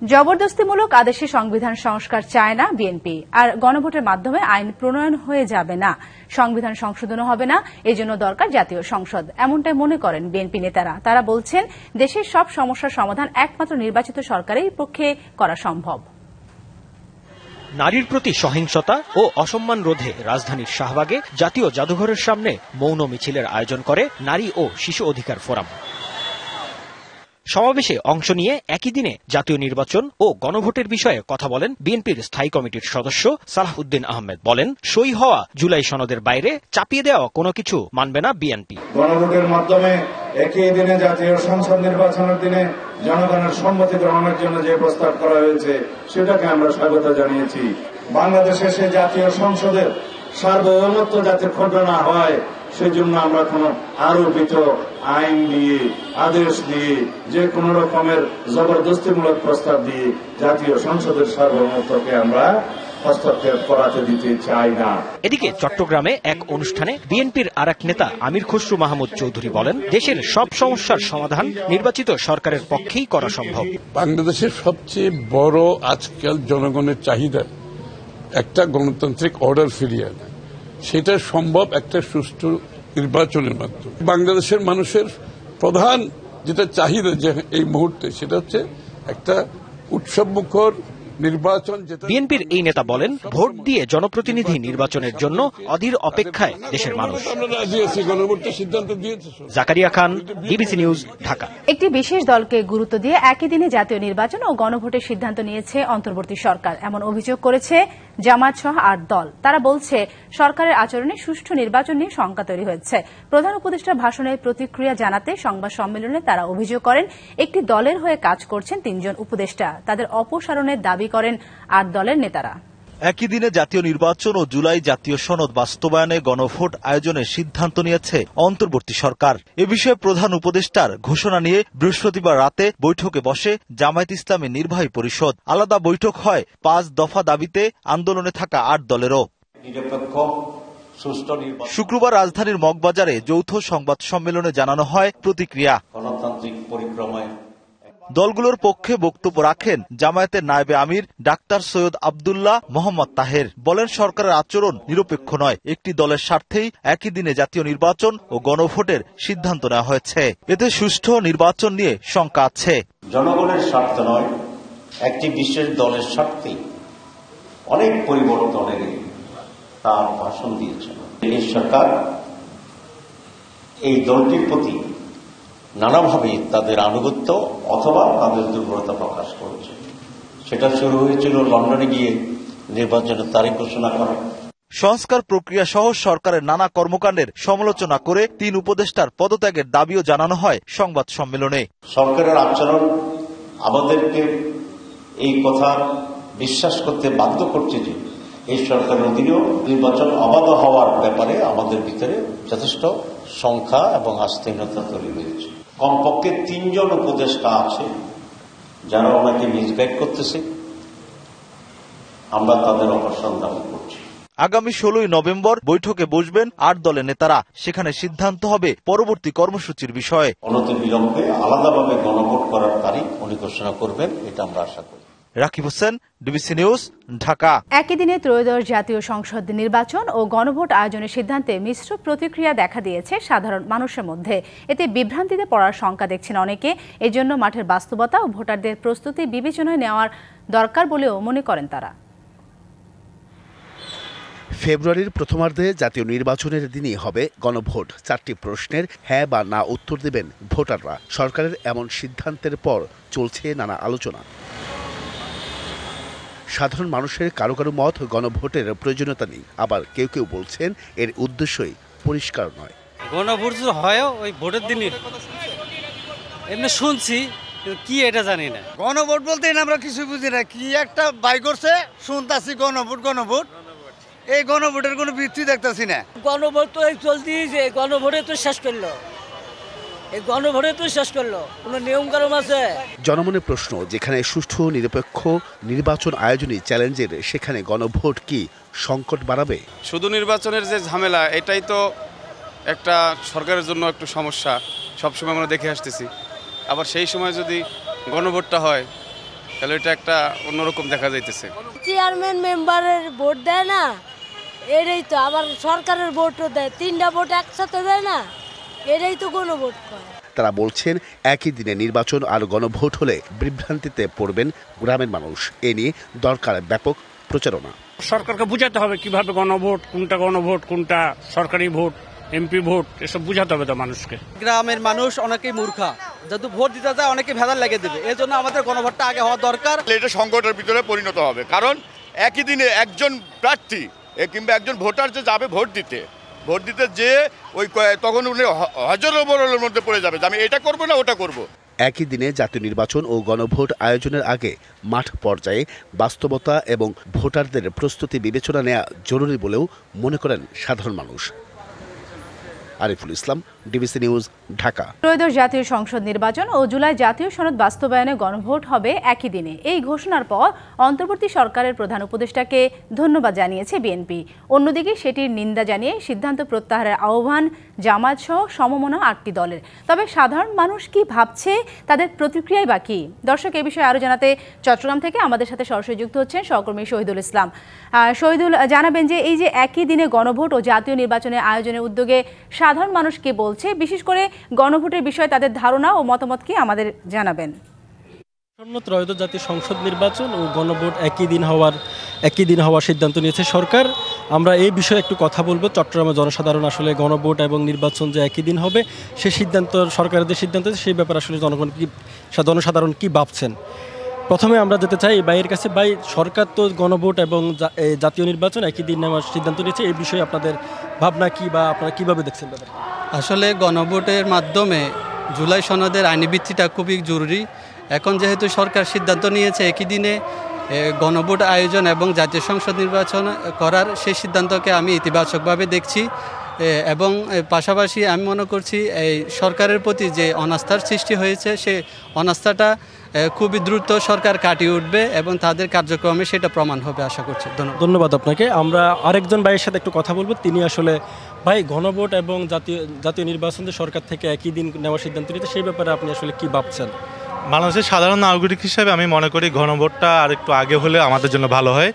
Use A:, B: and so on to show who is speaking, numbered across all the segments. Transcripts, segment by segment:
A: জবরদস্তিমূলক আদেশে সংবিধান সংস্কার চায় না বিএনপি, আর গণভোটের মাধ্যমে আইন প্রণয়ন হয়ে যাবে না, সংবিধান সংশোধনও হবে না, এজন্য দরকার জাতীয় সংসদ, এমনটাই মনে করেন বিএনপি নেতারা। তারা বলছেন, দেশের সব সমস্যার সমাধান একমাত্র নির্বাচিত সরকারের পক্ষে করা সম্ভব।
B: নারীর প্রতি সহিংসতা ও অসম্মান রোধে রাজধানীর শাহবাগে জাতীয় জাদুঘরের সামনে মৌন মিছিলের আয়োজন করে নারী ও শিশু অধিকার ফোরাম। সমাবেশে অংশ নিয়ে একই দিনে জাতীয় নির্বাচন ও গণভোটের বিষয়ে কথা বলেন বিএনপির স্থায়ী কমিটির সদস্য সালাহ উদ্দিন আহমেদ। বলেন, সই হওয়া জুলাই সনদের বাইরে চাপিয়ে দেওয়া কোনো কিছু মানবে না বিএনপি।
C: গণভোটের মাধ্যমে একই দিনে জাতীয় সংসদ নির্বাচনের দিনে জনগণের সম্মতি গ্রহণের জন্য যে প্রস্তাব করা হয়েছে সেটাকে আমরা স্বাগত জানিয়েছি। বাংলাদেশে সে জাতীয় সংসদের সার্বভৌমত্ব যাতে ক্ষুণ্ণ না হয় সেজন্য আমরা কোন আরোপিত আইন দিয়ে, আদেশ দিয়ে, যে কোন রকমের জবরদস্তিমূলক প্রস্তাব দিয়ে জাতীয় সংসদের সার্বভৌমত্বকে আমরা হস্তক্ষেপ করাতে দিতে চাই না।
B: এদিকে চট্টগ্রামে এক অনুষ্ঠানে বিএনপির আরেক নেতা আমির খসরু মাহমুদ চৌধুরী বলেন, দেশের সব সমস্যার সমাধান নির্বাচিত সরকারের পক্ষেই করা সম্ভব।
D: বাংলাদেশের সবচেয়ে বড় আজকাল জনগণের চাহিদা একটা গণতান্ত্রিক অর্ডার ফিরিয়ে আনা, সেটা সম্ভব একটা সুষ্ঠু নির্বাচনের মাধ্যমে। বাংলাদেশের মানুষের প্রধান যেটা চাহিদা যে এই মুহূর্তে, সেটা হচ্ছে একটা উৎসবমুখর নির্বাচন।
B: বিএনপির এই নেতা বলেন, ভোট দিয়ে জনপ্রতিনিধি নির্বাচনের জন্য অধীর অপেক্ষায় দেশের মানুষ। জাকারিয়া খান, ডিবিসি নিউজ, ঢাকা।
A: একটি বিশেষ দলকে গুরুত্ব দিয়ে একই দিনে জাতীয় নির্বাচন ও গণভোটের সিদ্ধান্ত নিয়েছে অন্তর্বর্তী সরকার, এমন অভিযোগ করেছে জামায়াত সহ 8 দল। তারা বলছে, সরকারের আচরণে সুষ্ঠু নির্বাচন নিয়ে শঙ্কা তৈরি হয়েছে। প্রধান উপদেষ্টার ভাষণের প্রতিক্রিয়া জানাতে সংবাদ সম্মেলনে তারা অভিযোগ করেন, একটি দলের হয়ে কাজ করছেন 3 জন উপদেষ্টা, তাদের অপসারণের দাবি করেন 8 দলের নেতারা।
E: একই দিনে জাতীয় নির্বাচন ও জুলাই জাতীয় সনদ বাস্তবায়নে গণভোট আয়োজনের সিদ্ধান্ত নিয়েছে অন্তর্বর্তী সরকার। এ বিষয়ে প্রধান উপদেষ্টার ঘোষণা নিয়ে বৃহস্পতিবার রাতে বৈঠকে বসে জামায়াত ইসলামী নির্বাহী পরিষদ। আলাদা বৈঠক হয় 5 দফা দাবিতে আন্দোলনে থাকা 8 দলেরও। শুক্রবার রাজধানীর মগবাজারে যৌথ সংবাদ সম্মেলনে জানানো হয় প্রতিক্রিয়া।
F: গণতান্ত্রিক পরিক্রমায়
E: দলগুলোর পক্ষে বক্তব্য রাখেন জামায়াতের নায়েবে আমির ডাক্তার সৈয়দ আব্দুল্লাহ মোহাম্মদ তাহের। বলেন, সরকারের আচরণ নিরপেক্ষ নয়, একটি দলের স্বার্থেই একই দিনে জাতীয় নির্বাচন ও গণভোটের সিদ্ধান্ত নেওয়া হয়েছে। এতে সুষ্ঠু নির্বাচন নিয়ে শঙ্কা আছে।
F: জনগণের স্বার্থ নয়, একটি বিশেষ দলের স্বার্থেই অনেক পরিবর্তনের তার ভাষণ দিয়েছেন এই সরকার। এই দলটির প্রতি নানাভাবে তাদের আনুগত্য অথবা তাদের দুর্বলতা প্রকাশ করেছে। সেটা শুরু হয়েছিল লন্ডনে গিয়ে নির্বাচনের তারিখ ঘোষণা করা।
E: সংস্কার প্রক্রিয়া সহ সরকারের নানা কর্মকাণ্ডের সমালোচনা করে 3 উপদেষ্টার পদত্যাগের দাবিও জানানো হয় সংবাদ সম্মেলনে।
F: সরকারের আচরণ আমাদেরকে এই কথা বিশ্বাস করতে বাধ্য করছে যে এই সরকারের অধীনেও নির্বাচন অবাধ হওয়ার ব্যাপারে আমাদের ভিতরে যথেষ্ট সংখ্যা এবং আস্থাহীনতা তৈরি হয়েছে। কমপক্ষে 3 জন উপদেষ্টা আছে যারা ওনাকে মিসগাইড করতেছে, আমরা তাদের অপসারণ দাবি করছি।
E: আগামী 16 নভেম্বর বৈঠকে বসবেন 8 দলের নেতারা। সেখানে সিদ্ধান্ত হবে পরবর্তী কর্মসূচির বিষয়ে।
F: অনতিবিলম্বে আলাদাভাবে গণভোট করার তারিখ উনি ঘোষণা করবেন, এটা আমরা আশা করি।
E: Rakib Hossain, DBC news, Dhaka.
A: একই দিনে ত্রয়োদশ জাতীয় সংসদ নির্বাচন ও গণভোট আয়োজনের সিদ্ধান্তে মিশ্র প্রতিক্রিয়া দেখা দিয়েছে সাধারণ মানুষের মধ্যে। এতে বিভ্রান্তিতে পড়ার শঙ্কা দেখছেন অনেকে। এজন্য মাঠের বাস্তবতা ও ভোটারদের প্রস্তুতি বিবেচনায় নেওয়ার দরকার বলেও মনে করেন তারা।
G: ফেব্রুয়ারির প্রথমার্ধে জাতীয় নির্বাচনের দিনই হবে গণভোট। 4টি প্রশ্নের হ্যাঁ বা না উত্তর দেবেন ভোটাররা। সরকারের এমন সিদ্ধান্তের পর চলছে নানা আলোচনা। সাধারণ মানুষের কারো কারো মত গণভোটের প্রয়োজনীয়তা নেই, আবার কেউ কেউ বলছেন এর উদ্দেশ্যই পরিষ্কার নয়।
H: গণভোট হয় ওই ভোটের দিনই, এমনি শুনছি কি এটা জানি না।
I: গণভোট বলতে আমরা কিছু বুঝি না, কি একটা বাই করছে শুনতাছি গণভোট। এই গণভোটের কোনো ভিত্তি দেখতেছি না।
J: গণভোট তো এই চলতেই যে গণভোটে তো শেষ করলো, এই গণভোটে তো শেষ করলো, কোনো নিয়ম কানুন আছে?
G: জনমনে প্রশ্ন, যেখানে সুষ্ঠু নিরপেক্ষ নির্বাচন আয়োজনই চ্যালেঞ্জের, সেখানে গণভোট কি সংকট বাড়াবে?
K: শুধু নির্বাচনের যে ঝামেলা, এটাই তো একটা সরকারের জন্য একটু সমস্যা সবসময় আমরা দেখে আসতেছি। আবার সেই সময় যদি গণভোটটা হয় তাহলে এটা একটা অন্যরকম দেখা যাইতেছে।
J: চেয়ারম্যান মেম্বারের ভোট দেয় না, এটাই তো আবার সরকারের ভোটও দেয়, 3টা ভোট একসাথে দেয় না, এটাই তো গণভোট করে।
G: তারা বলছেন একই দিনে নির্বাচন আর গণভোট হলে বিভ্রান্তিতে পড়বেন গ্রামের মানুষ। এ নিয়ে দরকার ব্যাপক প্রচারণা।
L: সরকারকে বুঝাতে হবে কিভাবে গণভোট কোনটা সরকারি ভোট, এমপি ভোট, এসব বুঝাতে হবে তো মানুষকে।
M: গ্রামের মানুষ অনেকেই মূর্খা, যেহেতু ভোট দিতে যায় অনেকে ভেজাল লাগিয়ে দেবে, এই জন্য আমাদের গণভোটটা আগে হওয়া দরকার।
N: এটা সংকটের ভিতরে পরিণত হবে, কারণ একই দিনে একজন প্রার্থী কিংবা একজন ভোটার যে যাবে ভোট দিতে যে ওই তখন উনি হজরবরলের মধ্যে পড়ে যাবে যে আমি এটা করবো না ওটা করব।
G: একই দিনে জাতীয় নির্বাচন ও গণভোট আয়োজনের আগে মাঠ পর্যায়ে বাস্তবতা এবং ভোটারদের প্রস্তুতি বিবেচনা নেওয়া জরুরি বলেও মনে করেন সাধারণ মানুষ। Ariful Islam, DBC news, Dhaka.
A: ত্রয়োদশ জাতীয় সংসদ নির্বাচন ও জুলাই জাতীয় সনদ বাস্তবায়নে গণভোট হবে একই দিনে। এই ঘোষণার পর অন্তর্বর্তী সরকারের প্রধান উপদেষ্টাকে ধন্যবাদ জানিয়েছে বিএনপি। অন্যদিকে সেটির নিন্দা জানিয়ে সিদ্ধান্ত প্রত্যাহারের আহ্বান জামায়াত সহ সমমনা 8টি দলের। তবে সাধারণ মানুষ কি ভাবছে, তাদের প্রতিক্রিয়াই বা কি? দর্শক, এই বিষয়ে আরো জানাতে চট্টগ্রাম থেকে আমাদের সাথে সরাসরি যুক্ত হচ্ছেন সহকর্মী শহীদুল ইসলাম। শহীদুল, জানাবেন যে এই যে একই দিনে গণভোট ও জাতীয় নির্বাচনের আয়োজনের উদ্যোগে সাধারণ মানুষ কি বলছে, বিশেষ করে গণভোটের বিষয়ে তাদের ধারণা ও মতামত কি আমাদের জানাবেন।
O: ত্রয়োদশ জাতীয় সংসদ নির্বাচন ও গণভোট একই দিন হওয়ার সিদ্ধান্ত নিয়েছে সরকার। আমরা এই বিষয়ে একটু কথা বলবো। চট্টগ্রামের জনসাধারণ আসলে গণভোট এবং নির্বাচন যে একই দিন হবে সেই সিদ্ধান্ত, সরকারের যে সিদ্ধান্ত সেই ব্যাপারে আসলে জনসাধারণ কি ভাবছেন। প্রথমে আমরা যেতে চাই ভাইয়ের কাছে। ভাই, সরকার তো গণভোট এবং জাতীয় নির্বাচন একই দিন নেওয়ার সিদ্ধান্ত নিয়েছে, এই বিষয়ে আপনাদের ভাবনা কি বা আপনারা কিভাবে দেখছেন ব্যাপারটা?
M: আসলে গণভোটের মাধ্যমে জুলাই সনদের আইনি ভিত্তিটা খুবই জরুরি। এখন যেহেতু সরকার সিদ্ধান্ত নিয়েছে একই দিনে গণভোট আয়োজন এবং জাতীয় সংসদ নির্বাচন করার, সেই সিদ্ধান্তকে আমি ইতিবাচকভাবে দেখছি। এবং পাশাপাশি আমি মনে করছি এই সরকারের প্রতি যে অনাস্থার সৃষ্টি হয়েছে, সে অনাস্থাটা খুবই দ্রুত সরকার কাটিয়ে উঠবে এবং তাদের কার্যক্রমে সেটা প্রমাণ হবে আশা করছি।
O: ধন্যবাদ আপনাকে। আমরা আরেকজন ভাইয়ের সাথে একটু কথা বলবো। তিনি আসলে ভাই, গণভোট এবং জাতীয় নির্বাচন সরকার থেকে একই দিন নেওয়ার সিদ্ধান্ত নিতে, সেই ব্যাপারে আপনি আসলে কি ভাবছেন?
P: বাংলাদেশের সাধারণ নাগরিক হিসেবে আমি মনে করি গণভোটটা আর একটু আগে হলে আমাদের জন্য ভালো হয়,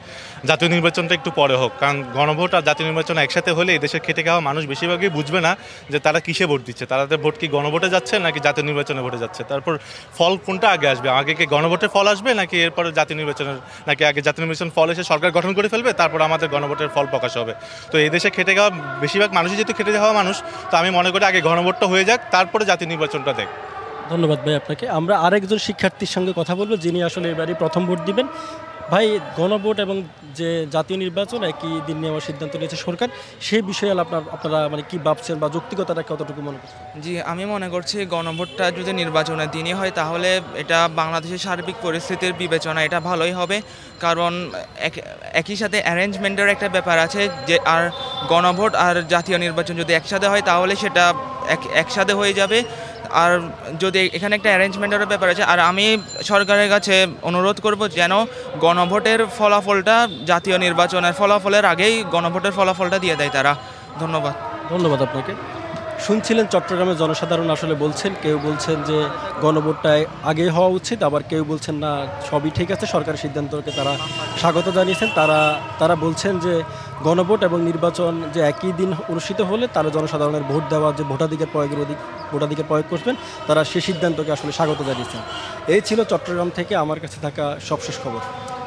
P: জাতীয় নির্বাচনটা একটু পরে হোক। কারণ গণভোট আর জাতীয় নির্বাচন একসাথে হলে এদেশের খেটে খাওয়া মানুষ বেশিরভাগই বুঝবে না যে তারা কিসে ভোট দিচ্ছে, তাদের ভোট কি গণভোটে যাচ্ছে নাকি জাতীয় নির্বাচনে ভোটে যাচ্ছে। তারপর ফল কোনটা আগে আসবে, আগে কি গণভোটের ফল আসবে নাকি এরপরে জাতীয় নির্বাচনের, নাকি আগে জাতীয় নির্বাচন ফল এসে সরকার গঠন করে ফেলবে, তারপর আমাদের গণভোটের ফল প্রকাশ হবে। তো এই দেশে খেটে খাওয়া বেশিরভাগ মানুষই যেহেতু খেটে খাওয়া মানুষ, তো আমি মনে করি আগে গণভোটটা হয়ে যাক, তারপরে জাতীয় নির্বাচনটা দেখ।
O: ধন্যবাদ ভাই আপনাকে। আমরা আরেকজন শিক্ষার্থীর সঙ্গে কথা বলবো, যিনি আসলে এবারই প্রথম ভোট দিবেন। ভাই, গণভোট এবং যে জাতীয় নির্বাচন একই দিন নেওয়ার সিদ্ধান্ত নিয়েছে সরকার, সেই বিষয়ে আপনারা মানে কি ভাবছেন বা যৌক্তিকতাটা কতটুকু মনে করছেন?
Q: জি, আমি মনে করছি গণভোটটা যদি নির্বাচনের দিনই হয় তাহলে এটা বাংলাদেশের সার্বিক পরিস্থিতির বিবেচনা এটা ভালোই হবে। কারণ একই সাথে অ্যারেঞ্জমেন্টের একটা ব্যাপার আছে, যে আর গণভোট আর জাতীয় নির্বাচন যদি একসাথে হয় তাহলে সেটা একসাথে হয়ে যাবে। আর যদি এখানে একটা অ্যারেঞ্জমেন্টের ব্যাপার আছে, আর আমি সরকারের কাছে অনুরোধ করব যেন গণভোটের ফলাফলটা জাতীয় নির্বাচনের ফলাফলের আগেই গণভোটের ফলাফলটা দিয়ে দেয় তারা। ধন্যবাদ
O: আপনাকে। শুনছিলেন চট্টগ্রামের জনসাধারণ আসলে বলছেন, কেউ বলছেন যে গণভোটটাই আগে হওয়া উচিত, আবার কেউ বলছেন না সবই ঠিক আছে, সরকারের সিদ্ধান্তকে তারা স্বাগত জানিয়েছেন। তারা বলছেন যে গণভোট এবং নির্বাচন যে একই দিন অনুষ্ঠিত হলে তারা জনসাধারণের ভোট দেওয়া যে ভোটাধিকার প্রয়োগ করবেন, তারা সেই সিদ্ধান্তকে আসলে স্বাগত জানিয়েছেন। এই ছিল চট্টগ্রাম থেকে আমার কাছে থাকা সবশেষ খবর।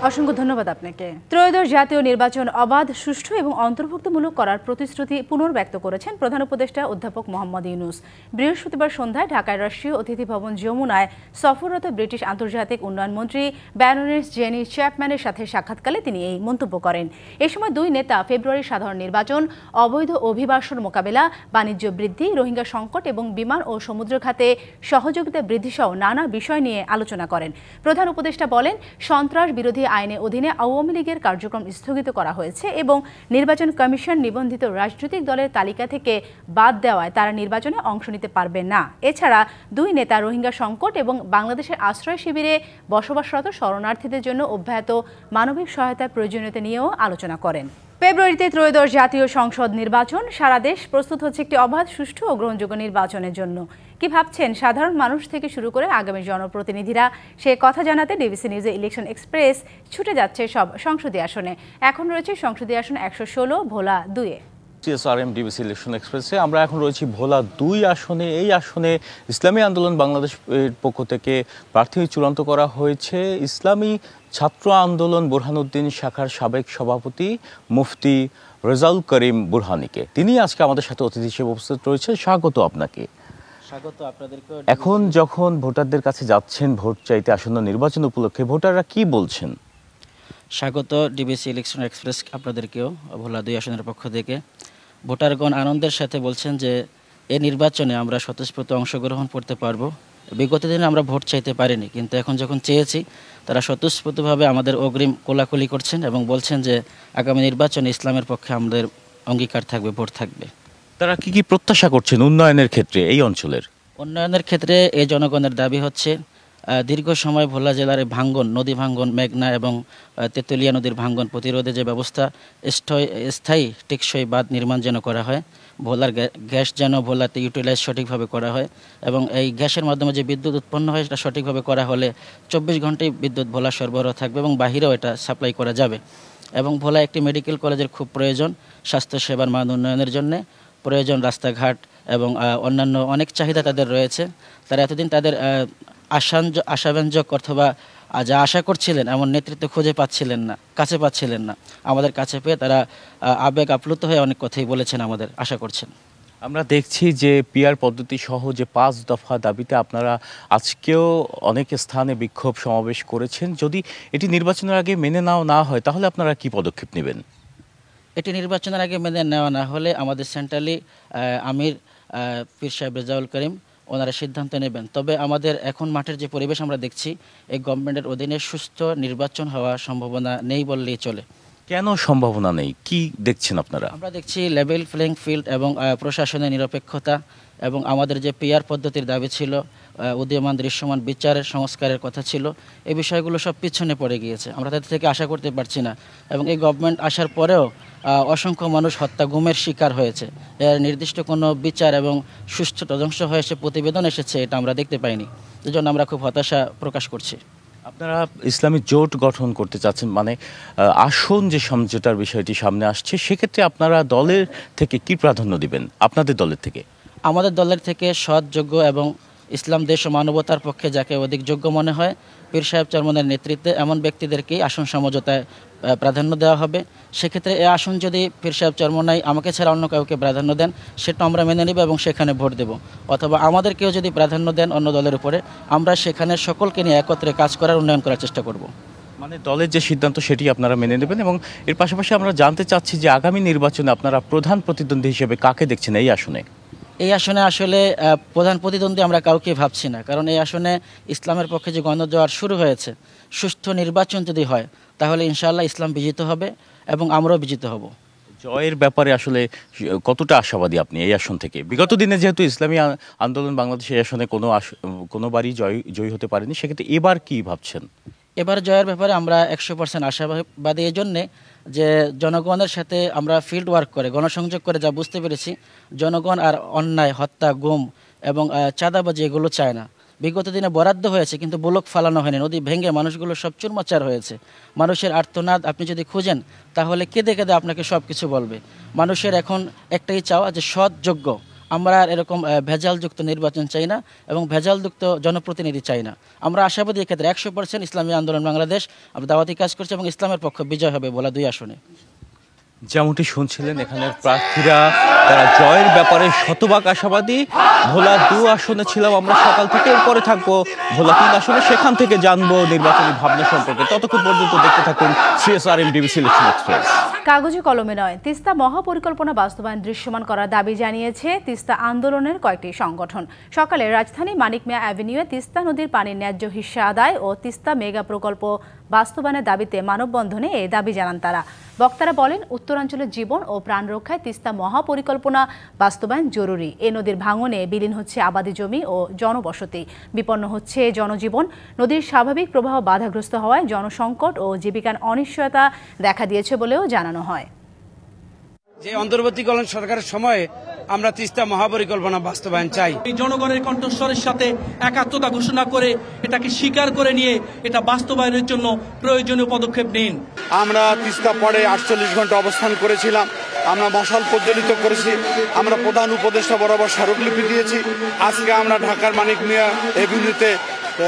A: অসংখ্য ধন্যবাদ আপনাকে। ত্রয়োদশ জাতীয় নির্বাচন অবাধ, সুষ্ঠু এবং অন্তর্ভুক্তমূলক করার প্রতিশ্রুতি পুনর্ব্যক্ত করেছেন প্রধান উপদেষ্টা অধ্যাপক মোহাম্মদ ইউনূস। বৃহস্পতিবার সন্ধ্যায় ঢাকার রাষ্ট্রীয় অতিথি ভবন যমুনায় সফররত ব্রিটিশ আন্তর্জাতিক উন্নয়ন মন্ত্রী ব্যারনেস জেনি চ্যাপম্যানের সাথে সাক্ষাৎকালে তিনি এই মন্তব্য করেন। এ সময় দুই নেতা ফেব্রুয়ারির সাধারণ নির্বাচন, অবৈধ অভিবাসন মোকাবেলা, বাণিজ্য বৃদ্ধি, রোহিঙ্গা সংকট এবং বিমান ও সমুদ্র খাতে সহযোগিতা বৃদ্ধি সহ নানা বিষয় নিয়ে আলোচনা করেন। প্রধান উপদেষ্টা বলেন, সন্ত্রাস বিরোধী আইনের অধীনে আওয়ামী লীগের কার্যক্রম স্থগিত করা হয়েছে এবং নির্বাচন কমিশন নিবন্ধিত রাজনৈতিক দলের তালিকা থেকে বাদ দেওয়ায় তারা নির্বাচনে অংশ নিতে পারবে না। এছাড়া দুই নেতা রোহিঙ্গা সংকট এবং বাংলাদেশের আশ্রয় শিবিরে বসবাসরত শরণার্থীদের জন্য অব্যাহত মানবিক সহায়তার প্রয়োজনীয়তা নিয়েও আলোচনা করেন। ফেব্রুয়ারিতে ত্রয়োদশ জাতীয় সংসদ নির্বাচন। সারা দেশ প্রস্তুত হচ্ছে একটি অবাধ, সুষ্ঠু ও গ্রহণযোগ্য নির্বাচনের জন্য। কি ভাবছেন সাধারণ মানুষ থেকে শুরু করে আগামী জনপ্রতিনিধিরা, সে কথা জানাতে ডিবিসি নিউজে ইলেকশন এক্সপ্রেস ছুটে যাচ্ছে সব সংসদীয় আসনে। এখন রয়েছে সংসদীয় আসন 116 ভোলা 2-এ।
R: CSRM ডিবিসি ইলেকশন এক্সপ্রেসে আমরা এখন রয়েছি ভোলা 2 আসনে। এই আসনে ইসলামী আন্দোলন বাংলাদেশের পক্ষ থেকে প্রার্থী চূড়ান্ত করা হয়েছে ইসলামী ছাত্র আন্দোলন বুরহানুদ্দিন শাখার সাবেক সভাপতি মুফতি রেজাউল করিম বুরহানিকে। তিনি আজকে আমাদের সাথে অতিথি হিসেবে উপস্থিত রয়েছে। স্বাগত আপনাকে।
S: স্বাগত আপনাদেরকে।
R: এখন যখন ভোটারদের কাছে যাচ্ছেন ভোট চাইতে আসন্ন নির্বাচন উপলক্ষে, ভোটাররা কি বলছেন?
S: স্বাগত ডিবিসি ইলেকশন এক্সপ্রেস আপনাদেরকেও ভোলা 2 আসনের পক্ষ থেকে। ভোটারগণ আনন্দের সাথে বলছেন যে এই নির্বাচনে আমরা স্বতঃস্ফূর্ত অংশগ্রহণ করতে পারবো। বিগত দিনে আমরা ভোট চাইতে পারিনি, কিন্তু এখন যখন চেয়েছি তারা স্বতঃস্ফূর্তভাবে আমাদের অগ্রিম কোলাকুলি করছেন এবং বলছেন যে আগামী নির্বাচনে ইসলামের পক্ষে আমাদের অঙ্গীকার থাকবে, ভোট থাকবে।
R: তারা কি কি প্রত্যাশা করছেন উন্নয়নের ক্ষেত্রে এই অঞ্চলের?
S: উন্নয়নের ক্ষেত্রে এই জনগণের দাবি হচ্ছে দীর্ঘ সময় ভোলা জেলার ভাঙ্গন, নদী ভাঙ্গন, মেঘনা এবং তেতুলিয়া নদীর ভাঙ্গন প্রতিরোধে যে ব্যবস্থা, স্থায়ী টেকসই বাঁধ নির্মাণ যেন করা হয়। ভোলার গ্যাস যেন ভোলাতে ইউটিলাইজ সঠিকভাবে করা হয় এবং এই গ্যাসের মাধ্যমে যে বিদ্যুৎ উৎপন্ন হয় সেটা সঠিকভাবে করা হলে 24 ঘন্টায় বিদ্যুৎ ভোলা সরবরাহ থাকবে এবং বাহিরেও এটা সাপ্লাই করা যাবে। এবং ভোলা একটি মেডিকেল কলেজের খুব প্রয়োজন, স্বাস্থ্যসেবার মান উন্নয়নের জন্য প্রয়োজন, রাস্তাঘাট এবং অন্যান্য অনেক চাহিদা তাদের রয়েছে। তারা এতদিন তাদের আশাব্যঞ্জক অথবা যা আশা করছিলেন এমন নেতৃত্ব খুঁজে পাচ্ছিলেন না, কাছে পাচ্ছিলেন না। আমাদের কাছে পেয়ে তারা আবেগ আপ্লুত হয়ে অনেক কথাই বলেছেন, আমাদের আশা করছেন।
R: আমরা দেখছি যে পিআর পদ্ধতি সহ যে 5 দফা দাবিতে আপনারা আজকেও অনেক স্থানে বিক্ষোভ সমাবেশ করেছেন। যদি এটি নির্বাচনের আগে মেনে নেওয়া না হয় তাহলে আপনারা কি পদক্ষেপ নেবেন?
S: এটি নির্বাচনের আগে মেনে নেওয়া না হলে আমাদের সেন্ট্রালি আমির পীর সাহেব রেজাউল করিম ওনারা সিদ্ধান্ত নেবেন। তবে আমাদের এখন মাঠের যে পরিবেশ আমরা দেখছি, এই গভর্নমেন্টের অধীনে সুস্থ নির্বাচন হওয়ার সম্ভাবনা নেই বললেই চলে।
R: কেন সম্ভাবনা নেই? কি দেখছেন আপনারা?
S: আমরা দেখছি লেভেল প্লেইং ফিল্ড এবং প্রশাসনের নিরপেক্ষতা এবং আমাদের যে পিআর পদ্ধতির দাবি ছিল, উদীয়মান দৃশ্যমান বিচারের সংস্কারের কথা ছিল, এই বিষয়গুলো সব পিছনে পড়ে গিয়েছে। আমরা তাদের থেকে আশা করতে পারছি না এবং এই গভর্নমেন্ট আসার পরেও অসংখ্য মানুষ হত্যা গুমের শিকার হয়েছে। এর নির্দিষ্ট কোনো বিচার এবং সুষ্ঠু তদন্ত হয়েছে প্রতিবেদন এসেছে, এটা আমরা দেখতে পাইনি। এজন্য আমরা খুব হতাশা প্রকাশ করছি।
R: আপনারা ইসলামী জোট গঠন করতে চাচ্ছেন, মানে আসন যে সমঝোতার বিষয়টি সামনে আসছে, সেক্ষেত্রে আপনারা দলের থেকে কি প্রাধান্য দিবেন? আপনাদের দলের থেকে?
S: আমাদের দলের থেকে সৎ, যোগ্য এবং ইসলাম, দেশ ও মানবতার পক্ষে যাকে অধিক যোগ্য মনে হয়, পীর সাহেব চরমনের নেতৃত্বে এমন ব্যক্তিদেরকেই আসন সমঝোতায় প্রাধান্য দেওয়া হবে। সেক্ষেত্রে এই আসন যদি পীর সাহেব চরমনাই আমাকে ছাড়া অন্য কাউকে প্রাধান্য দেন, সেটা আমরা মেনে নেব এবং সেখানে ভোট দেব। অথবা আমাদের কেউ যদি প্রাধান্য দেন অন্য দলের উপরে, আমরা সেখানে সকলকে নিয়ে একত্রে কাজ করার, উন্নয়ন করার চেষ্টা করব।
R: মানে দলের যে সিদ্ধান্ত সেটি আপনারা মেনে নেবেন। এবং এর পাশাপাশি আমরা জানতে চাচ্ছি যে আগামী নির্বাচনে আপনারা প্রধান প্রতিদ্বন্দ্বী হিসেবে কাকে দেখছেন এই আসনে?
S: এই আসনে আসলে প্রধান প্রতিদ্বন্দ্বী আমরা কাউকে ভাবছি না, কারণ এই আসনে ইসলামের পক্ষে যে গণজোয়ার শুরু হয়েছে, সুষ্ঠু নির্বাচন যদি হয় তাহলে ইনশাআল্লাহ ইসলাম বিজিত হবে এবং আমরাও বিজিত হব।
R: জয়ের ব্যাপারে আসলে কতটা আশাবাদী আপনি এই আসন থেকে? বিগত দিনে যেহেতু ইসলামী আন্দোলন বাংলাদেশ এই আসনে কোনোবারই জয়ী হতে পারেনি, সেক্ষেত্রে এবার কি ভাবছেন?
S: এবার জয়ের ব্যাপারে আমরা 100% আশাবাদী। এই জন্যে যে জনগণের সাথে আমরা ফিল্ড ওয়ার্ক করে, গণসংযোগ করে যা বুঝতে পেরেছি, জনগণ আর অন্যায়, হত্যা, গুম এবং চাঁদাবাজি এগুলো চায় না। বিগত দিনে বরাদ্দ হয়েছে কিন্তু ব্লক ফালানো হয়নি, নদী ভেঙে মানুষগুলো সব চুরমাচার হয়েছে। মানুষের আর্তনাদ আপনি যদি খুঁজেন তাহলে কেঁদে কেঁদে আপনাকে সব কিছু বলবে। মানুষের এখন একটাই চাওয়া যে সৎ, যোগ্য। আমরা আর এরকম ভেজালযুক্ত নির্বাচন চাই না এবং ভেজালযুক্ত জনপ্রতিনিধি চাই না। আমরা আশাবাদী এক্ষেত্রে 100% ইসলামী আন্দোলন বাংলাদেশ আমরা দাওয়াতি কাজ করছি এবং ইসলামের পক্ষ বিজয় হবে ভোলা 2 আসনে।
R: যেমনটি শুনছিলেন এখানের প্রার্থীরা, তারা জয়ের ব্যাপারে শতভাগ আশাবাদী। ভোলা 2 আসনে ছিলাম আমরা সকাল থেকে, এরপরে থাকবো ভোলা 3 আসনে, সেখান থেকে জানবো নির্বাচনী ভাবনা সম্পর্কে। ততক্ষণ পর্যন্ত দেখতে থাকুন CSRM ডিবিসি ইলেকশন এক্সপ্রেস।
A: কাগজে কলমে নয়, তিস্তা মহাপরিকল্পনা বাস্তবায়ন দৃশ্যমান করার দাবি জানিয়েছে তিস্তা আন্দোলনের কয়েকটি সংগঠন। সকালে রাজধানী মানিক মিয়া অ্যাভিনিউয়ে তিস্তা নদীর পানির ন্যায্য হিস্সা আদায় ও তিস্তা মেগা প্রকল্প বাস্তবায়নের দাবিতে মানববন্ধনে এই দাবি জানান তারা। বক্তারা বলেন, উত্তরাঞ্চলের জীবন ও প্রাণ রক্ষায় তিস্তা মহাপরিকল্পনা বাস্তবায়ন জরুরি। এ নদীর ভাঙনে বিলীন হচ্ছে আবাদি জমি ও জনবসতি, বিপন্ন হচ্ছে জনজীবন। নদীর স্বাভাবিক প্রবাহ বাধাগ্রস্ত হওয়ায় জনসংকট ও জীবিকার অনিশ্চয়তা দেখা দিয়েছে বলেও জানানো হয়।
T: যে অন্তর্বর্তীকালীন সরকারের সময়ে আমরা তিস্তা মহাপরিকল্পনা বাস্তবায়ন চাই।
U: জনগণের কণ্ঠস্বরের সাথে একাত্মতা ঘোষণা করে এটাকে স্বীকার করে নিয়ে এটা বাস্তবায়নের জন্য প্রয়োজনীয় পদক্ষেপ নিন।
V: আমরা তিস্তা পরে 48 ঘন্টা অবস্থান করেছিলাম, আমরা মশাল প্রজ্বলিত করেছি, আমরা প্রধান উপদেষ্টা বরাবর স্মারকলিপি দিয়েছি। আজকে আমরা ঢাকার মানিক মিয়া এভিনিউতে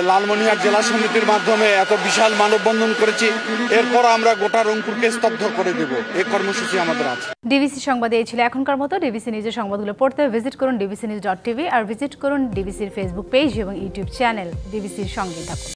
V: লালমনিরহাট জেলা সমিতির মাধ্যমে এত বিশাল মানববন্ধন করেছি। এরপর আমরা গোটা রংপুরকে স্তব্ধ করে দেব, এই কর্মসূচি আমাদের আছে।
A: ডিবিসি সংবাদে এই ছিল এখনকার মতো। ডিবিসি নিউজের সংবাদগুলো পড়তে ভিজিট করুন dbcnews.tv আর ভিজিট করুন ডিবিসির ফেসবুক পেজ এবং ইউটিউব চ্যানেল। ডিবিসির সঙ্গে থাকুন।